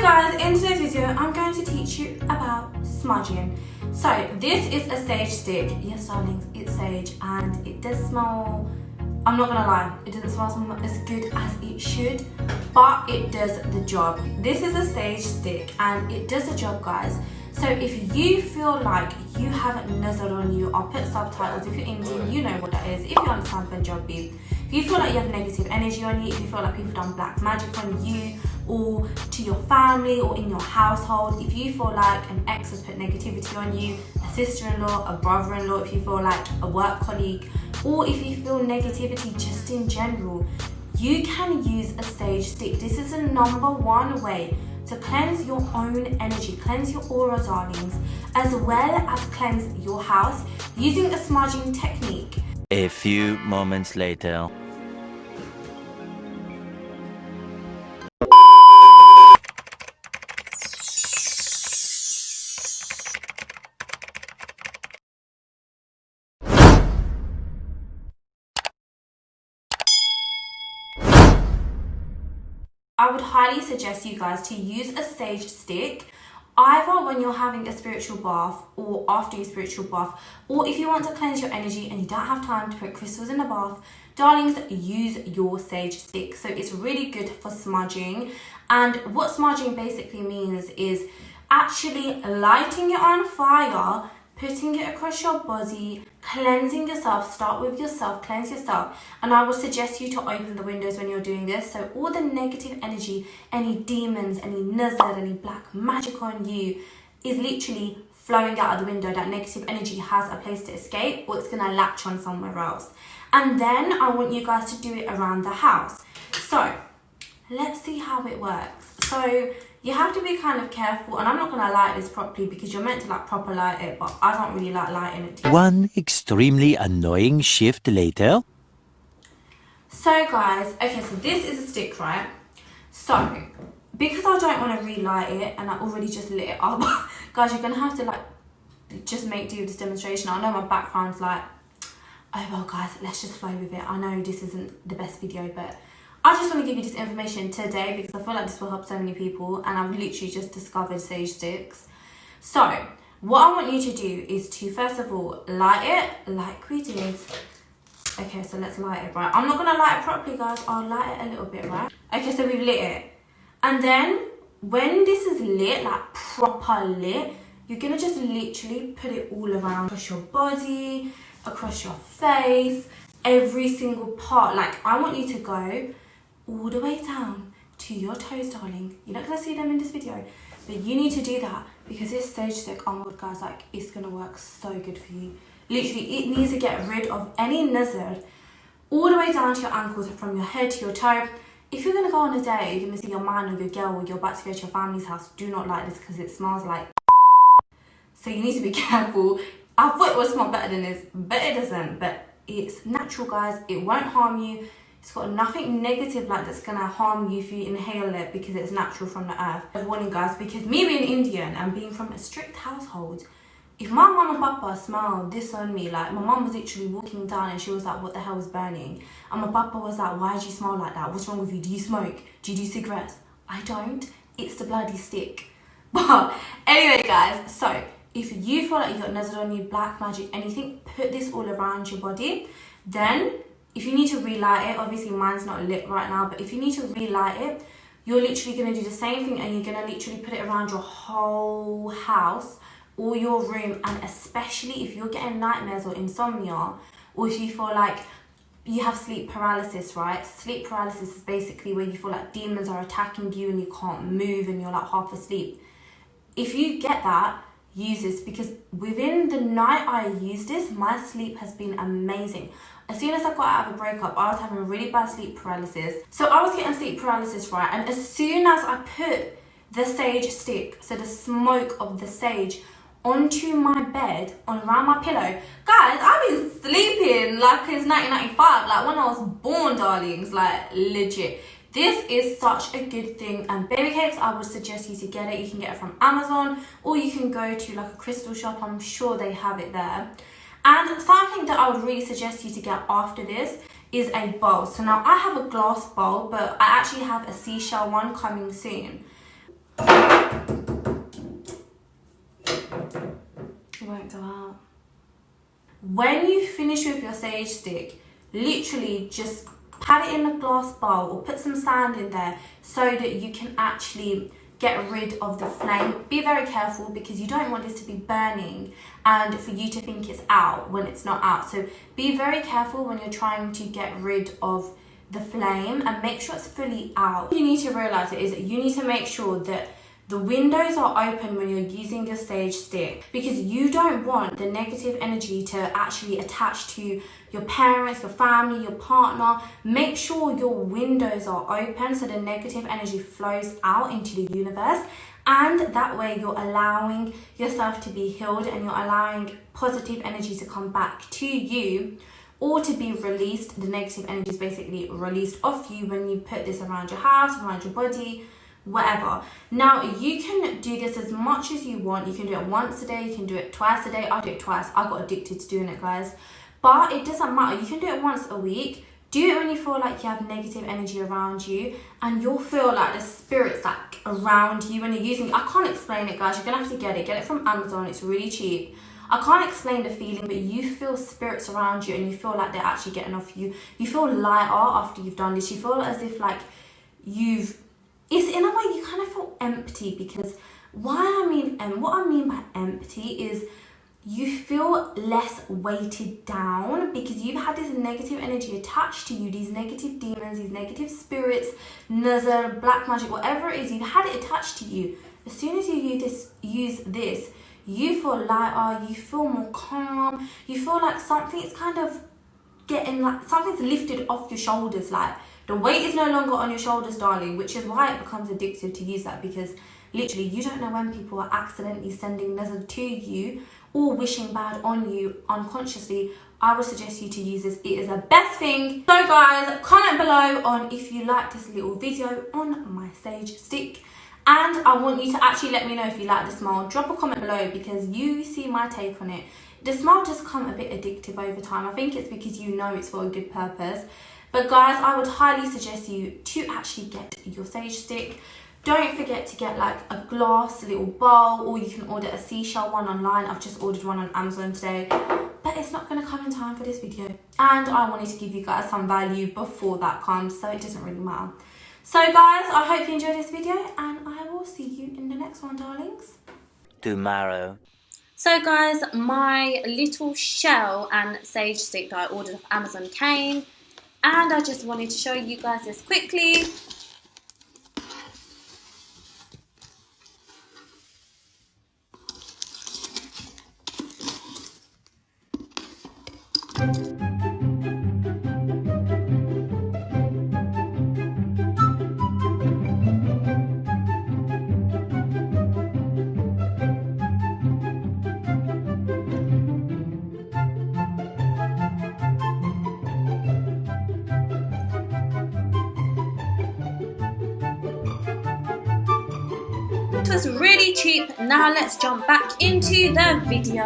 guys, in today's video, I'm going to teach you about smudging. So this is a sage stick. Yes, darlings, it's sage and it does smell, I'm not gonna lie, it doesn't smell as good as it should, but it does the job. This is a sage stick and it does the job, guys. So if you feel like you have Nazar on you, I'll put subtitles. If you're Indian, you know what that is. If you understand Punjabi, if you feel like you have negative energy on you, if you feel like people done black magic on you, or to your family or in your household, if you feel like an ex has put negativity on you, a sister-in-law, a brother-in-law, if you feel like a work colleague, or if you feel negativity just in general, you can use a sage stick. This is the #1 way to cleanse your own energy, cleanse your aura, darlings, as well as cleanse your house using a smudging technique. A few moments later. I would highly suggest you guys to use a sage stick either when you're having a spiritual bath or after your spiritual bath, or if you want to cleanse your energy and you don't have time to put crystals in the bath, darlings, use your sage stick. So it's really good for smudging. And what smudging basically means is actually lighting it on fire, putting it across your body, cleansing yourself. Start with yourself, cleanse yourself. And I would suggest you to open the windows when you're doing this, so all the negative energy, any demons, any nazar, any black magic on you is literally flowing out of the window. That negative energy has a place to escape, or it's gonna latch on somewhere else. And then I want you guys to do it around the house. So let's see how it works. So you have to be kind of careful, and I'm not gonna light this properly because you're meant to like proper light it, but I don't really like lighting it too. One extremely annoying shift later. So guys, okay, so this is a stick, right? So because I don't want to relight it and I already just lit it up, guys, you're gonna have to like just make do with this demonstration. I know my background's like, oh well guys, let's just flow with it. I know this isn't the best video, but I just want to give you this information today because I feel like this will help so many people, and I've literally just discovered sage sticks. So what I want you to do is to first of all light it like we did. Okay, so let's light it, right? I'm not going to light it properly, guys. I'll light it a little bit, right? Okay, so we've lit it. And then when this is lit, like proper lit, you're going to just literally put it all around, across your body, across your face, every single part. Like, I want you to go all the way down to your toes, darling. You're not going to see them in this video, but you need to do that because this sage stick, oh my god, guys, like, it's going to work so good for you. Literally, it needs to get rid of any nazar all the way down to your ankles, from your head to your toe. If you're going to go on a date, you're going to see your man or your girl, or you're about to go to your family's house, do not like this because it smells like so you need to be careful. I thought it would smell better than this, but it doesn't. But it's natural, guys. It won't harm you. It's got nothing negative like that's gonna harm you if you inhale it because it's natural from the earth. I'm warning, guys, because me being Indian and being from a strict household, if my mum and papa smell this on me, like my mum was literally walking down and she was like, what the hell is burning? And my papa was like, why do you smell like that? What's wrong with you? Do you smoke? Do you do cigarettes? I don't. It's the bloody stick. But anyway, guys, so if you feel like you got nazar on you, black magic, anything, put this all around your body. Then if you need to relight it, obviously mine's not lit right now, but if you need to relight it, you're literally going to do the same thing, and you're going to literally put it around your whole house or your room. And especially if you're getting nightmares or insomnia, or if you feel like you have sleep paralysis, right? Sleep paralysis is basically where you feel like demons are attacking you and you can't move and you're like half asleep. If you get that, use this, because within the night I used this, my sleep has been amazing. As soon as I got out of a breakup, I was having really bad sleep paralysis. So I was getting sleep paralysis, right? And as soon as I put the sage stick, so the smoke of the sage, onto my bed, around my pillow, guys, I've been sleeping like it's 1995, like when I was born, darlings, like legit. This is such a good thing. And baby cakes, I would suggest you to get it. You can get it from Amazon, or you can go to like a crystal shop. I'm sure they have it there. And something that I would really suggest you to get after this is a bowl. So now I have a glass bowl, but I actually have a seashell one coming soon. when you finish with your sage stick, literally just pat it in a glass bowl or put some sand in there so that you can actually get rid of the flame. Be very careful because you don't want this to be burning and for you to think it's out when it's not out. So be very careful when you're trying to get rid of the flame and make sure it's fully out. What you need to realize is that you need to make sure that the windows are open when you're using your sage stick, because you don't want the negative energy to actually attach to your parents, your family, your partner. Make sure your windows are open so the negative energy flows out into the universe, and that way you're allowing yourself to be healed and you're allowing positive energy to come back to you or to be released. The negative energy is basically released off you when you put this around your house, around your body, whatever. Now you can do this as much as you want. You can do it once a day, you can do it twice a day. I do it twice. I got addicted to doing it, guys, but it doesn't matter. You can do it once a week. Do it when you feel like you have negative energy around you, and you'll feel like the spirits like around you when you're using it. I can't explain it, guys. You're gonna have to get it from Amazon. It's really cheap. I can't explain the feeling, but you feel spirits around you and you feel like they're actually getting off you. You feel lighter after you've done this. You feel as if like it's in a way you kind of feel empty, because what I mean by empty is you feel less weighted down because you've had this negative energy attached to you, these negative demons, these negative spirits, Nazar, black magic, whatever it is, you've had it attached to you. As soon as you use this, you feel lighter, you feel more calm, you feel like something's kind of something's lifted off your shoulders, like the weight is no longer on your shoulders, darling, which is why it becomes addictive to use that, because literally you don't know when people are accidentally sending Nazar to you or wishing bad on you unconsciously. I would suggest you to use this. It is the best thing. So guys, comment below on if you like this little video on my sage stick, and I want you to actually let me know if you like the smell. Drop a comment below because you see my take on it. The smell does come a bit addictive over time. I think it's because you know it's for a good purpose. But guys, I would highly suggest you to actually get your sage stick. Don't forget to get like a glass little bowl, or you can order a seashell one online. I've just ordered one on Amazon today, but it's not going to come in time for this video. And I wanted to give you guys some value before that comes, so it doesn't really matter. So guys, I hope you enjoyed this video, and I will see you in the next one, darlings. Tomorrow. So guys, my little shell and sage stick that I ordered off Amazon came, and I just wanted to show you guys this quickly. It was really cheap. Now let's jump back into the video.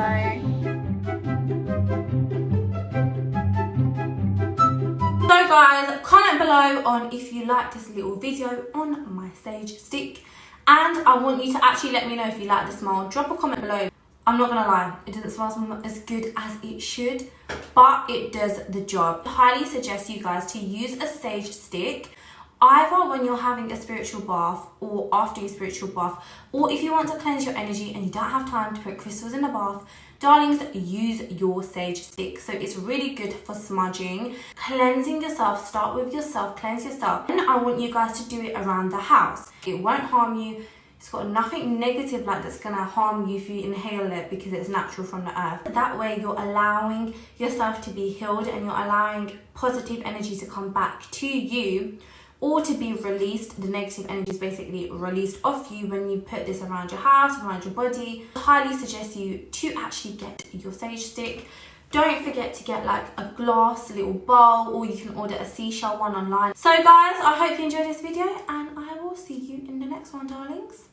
So guys, comment below on if you like this little video on my sage stick, and I want you to actually let me know if you like the smell. Drop a comment below. I'm not gonna lie, it doesn't smell as good as it should, but it does the job. I highly suggest you guys to use a sage stick either when you're having a spiritual bath or after your spiritual bath, or if you want to cleanse your energy and you don't have time to put crystals in the bath, darlings, use your sage stick. So it's really good for smudging, cleansing yourself. Start with yourself, cleanse yourself, and I want you guys to do it around the house. It won't harm you. It's got nothing negative like that's gonna harm you if you inhale it, because it's natural from the earth. That way you're allowing yourself to be healed and you're allowing positive energy to come back to you or to be released. The negative energy is basically released off you when you put this around your house, around your body. I highly suggest you to actually get your sage stick. Don't forget to get like a glass little bowl, or you can order a seashell one online. So guys, I hope you enjoyed this video, and I will see you in the next one, darlings.